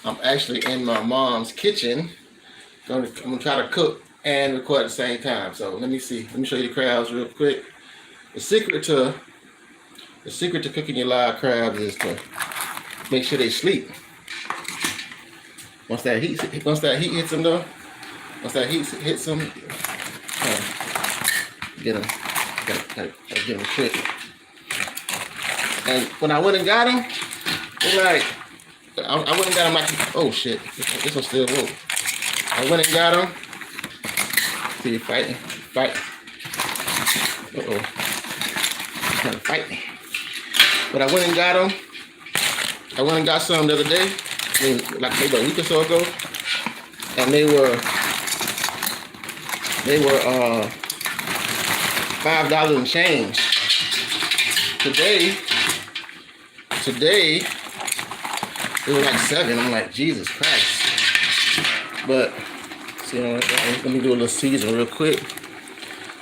I'm actually in my mom's kitchen. I'm gonna try to cook and record at the same time. So let me see. Let me show you the crabs real quick. The secret to cooking your live crabs is to make sure they sleep. Once that heat hits them though, once that heat hits them, get them, gotta get them quick. And when I went and got them, they're like, I went and got them like, oh shit, this one's still woke. I went and got them. See, fight. Uh-oh. Trying to fight me. But I went and got them. I went and got some the other day, like maybe a week or so ago. And they were $5 and change. Today, it was like $7. I'm like, Jesus Christ. But see, let me do a little season real quick.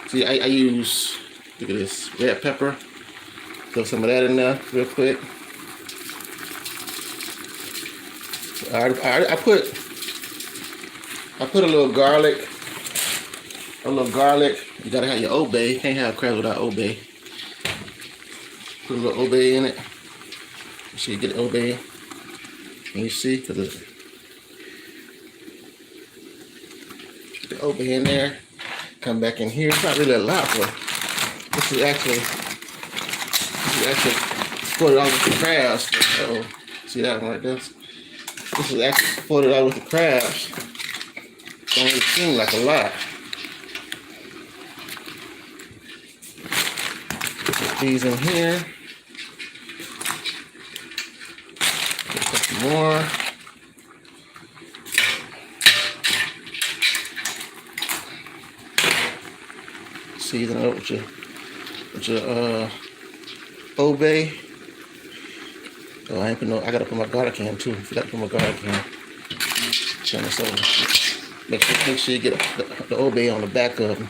See, I use, look at this, red pepper. Throw some of that in there real quick. I put a little garlic. You gotta have your Old Bay. You can't have crabs without Old Bay. Put a little Old Bay in it. You see, get the Old Bay. And you see, cause the Old Bay in there. Come back in here. It's not really a lot, but this is actually $40 with the crabs. Uh-oh. See that one right there? This is actually $40 with the crabs. Don't really seem like a lot. Put these in here. Put some more. Season it up with your Old Bay. Oh, I gotta put my garlic in too. Forgot to put my garlic in. Turn this over. Make sure you get the Old Bay on the back of them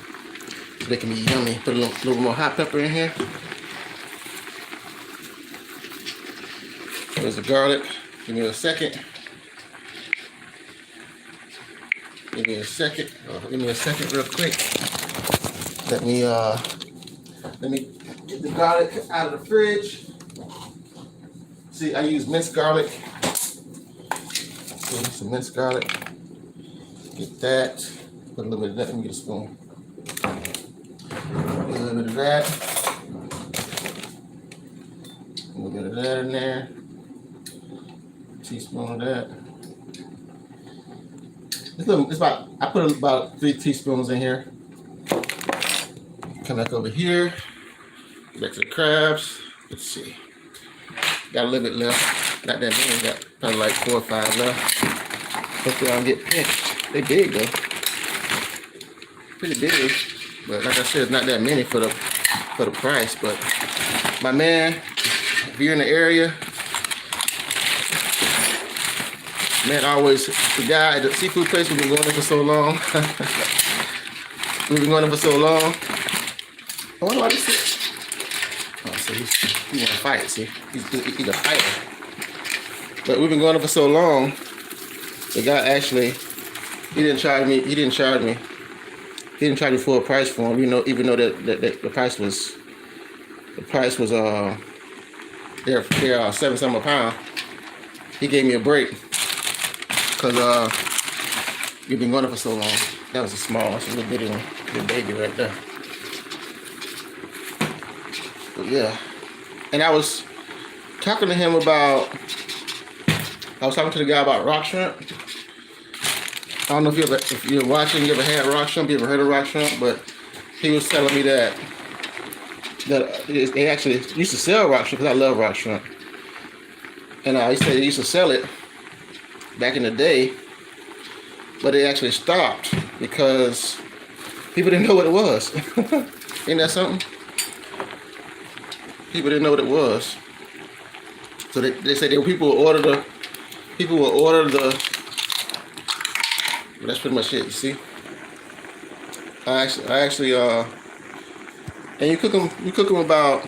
so they can be yummy. Put a little more hot pepper in here. There's the garlic. Give me a second. Give me a second real quick. Let me get the garlic out of the fridge. See, I use minced garlic. Some minced garlic. Get that. Put a little bit of that. Let me get a spoon. Put a little bit of that. A little bit of that in there. A teaspoon of that. I put about 3 teaspoons in here. Come back over here. Back to the crabs. Let's see. Got a little bit left. Not that many. Got probably like 4 or 5 left. Hopefully I don't get pinched. They big though. Pretty big. But like I said, it's not that many for the price. But my man, if you're in the area, man, always the guy at the seafood place, we've been going there for so long. We've been going there for so long. I wonder why this is. Oh, so he want to fight, see? He's a fighter. But we've been going there for so long. The guy actually, he didn't charge me. He didn't charge me full price for him. Even though that the price was they're 7 something a pound. He gave me a break because we've been going there for so long. That was a little bitty one, little baby right there. But yeah, and I was talking to him about. I was talking to the guy about rock shrimp. I don't know if you're watching, you ever had rock shrimp, you ever heard of rock shrimp, but he was telling me that they actually used to sell rock shrimp because I love rock shrimp. And he said they used to sell it back in the day, but it actually stopped because people didn't know what it was. Ain't that something? People didn't know what it was. So they said people will order the. But that's pretty much it. You see, I actually and you cook them about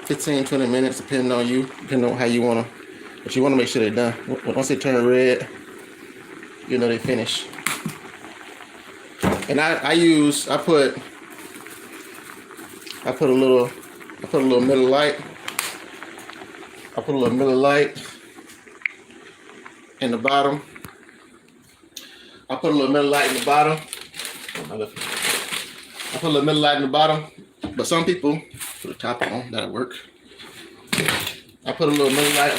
15-20 minutes, depending on how you want But you want to make sure they're done. Once they turn red, you know they finished. And I put a little Miller Lite. I put a little Miller Lite in the bottom. I put a little Miller Lite in the bottom. But some people put the top on. That'll work. I put a little Miller Lite.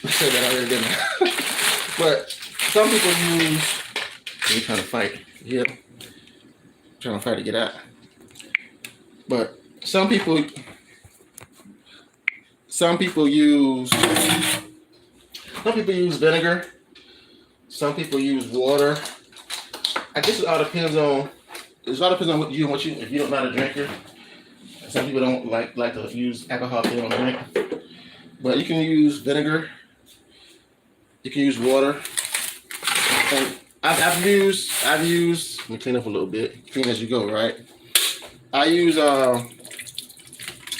I said that already, didn't I? But some people use. You're trying to fight. Yep. Trying to fight to get out. But some people use vinegar. Some people use water. I guess it all depends on what you if you're not a drinker. Some people don't like to use alcohol if they don't drink. But you can use vinegar. You can use water. And I've used, let me clean up a little bit. Clean as you go, right? I use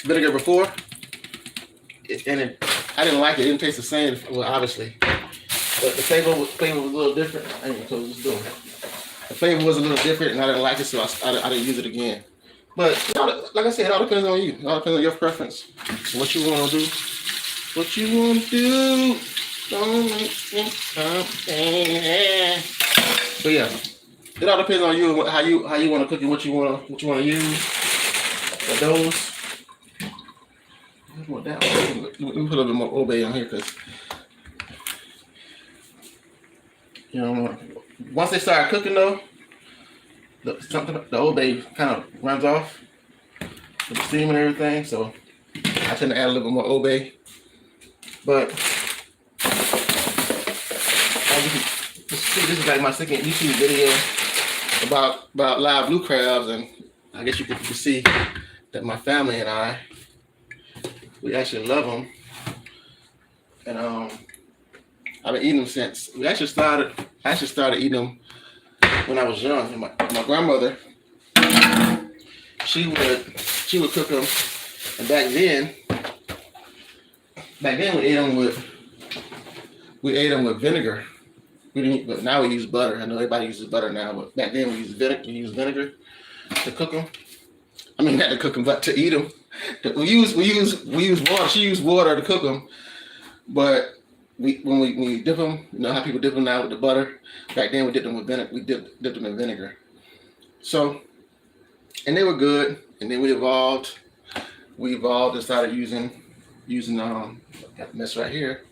vinegar before. I didn't like it. It didn't taste the same, well, obviously. But the flavor was a little different. I ain't gonna close this door. The flavor was a little different, and I didn't like it, so I didn't use it again. But like I said, it all depends on you. It all depends on your preference. What you want to do. What you want to do. Don't make me something. But yeah, it all depends on you, how you want to cook it, what you want to use. For those. Let me put a little bit more Old Bay on here, because once they start cooking though, the Old Bay kind of runs off with the steam and everything. So I tend to add a little bit more Old Bay. But this is like my second YouTube video about live blue crabs, and I guess you can see that my family and I, we actually love them, and I've been eating them since I actually started eating them when I was young. And my grandmother, she would cook them, and back then we ate them with vinegar. But now we use butter. I know everybody uses butter now, but back then we used vinegar to cook them. I mean, not to cook them, but to eat them. We use water. She used water to cook them, but when we dip them, you know how people dip them now with the butter. Back then we dipped them with vinegar. We dipped them in vinegar. So, and they were good. And then we evolved. And started using. Got a mess right here.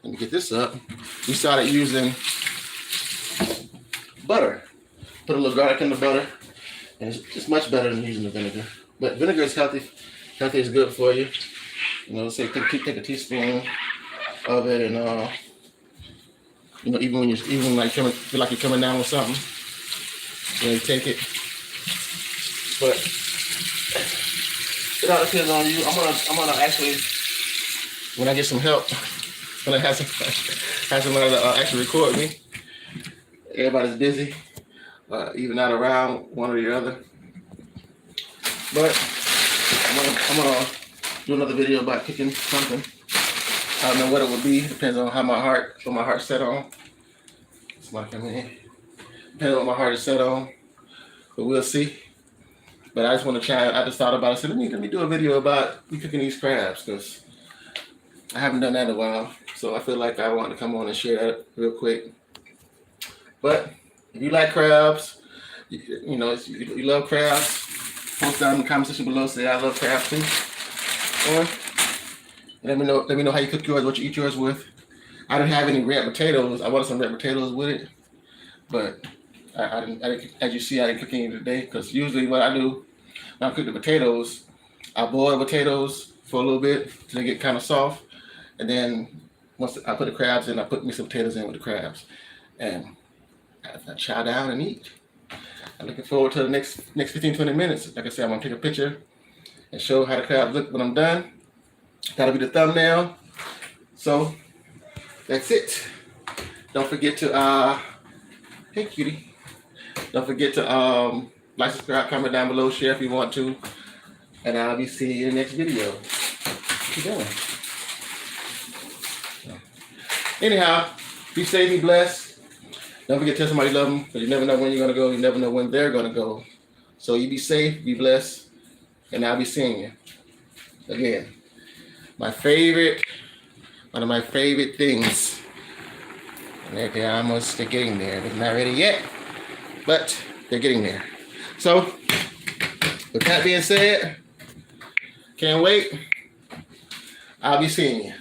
Let me get this up. We started using butter. Put a little garlic in the butter, and it's much better than using the vinegar. But vinegar is healthy. Healthy is good for you. You know, say take a teaspoon of it, and even like feel like you're coming down with something, you take it. But it all depends on you. I'm gonna actually, when I get some help, when I have somebody to actually record me. Everybody's busy, even not around one or the other. But I'm gonna do another video about cooking something. I don't know what it would be. Depends on what my heart's set on. Somebody come in. Depends on what my heart is set on. But we'll see. But I just want to try. I just thought about it. So let me do a video about me cooking these crabs, because I haven't done that in a while. So I feel like I want to come on and share that real quick. But if you like crabs, you love crabs, post down in the comment section below. Say I love crabs too. Or let me know how you cook yours, what you eat yours with. I didn't have any red potatoes. I wanted some red potatoes with it, but I didn't. As you see, I didn't cook any today, because usually what I do when I cook the potatoes, I boil the potatoes for a little bit till they get kind of soft, and then once I put the crabs in, I put me some potatoes in with the crabs, and I chow down and eat. I'm looking forward to the next 15-20 minutes. Like I said, I'm gonna take a picture and show how the crabs look when I'm done. That'll be the thumbnail. So that's it. Don't forget to hey cutie. Don't forget to like, subscribe, comment down below, share if you want to, and I'll be seeing you in the next video. Keep going. Anyhow, be safe, be blessed. Don't forget to tell somebody you love them, because you never know when you're going to go. You never know when they're going to go. So you be safe, be blessed, and I'll be seeing you. Again, one of my favorite things. And they're getting there. They're not ready yet, but they're getting there. So, with that being said, can't wait. I'll be seeing you.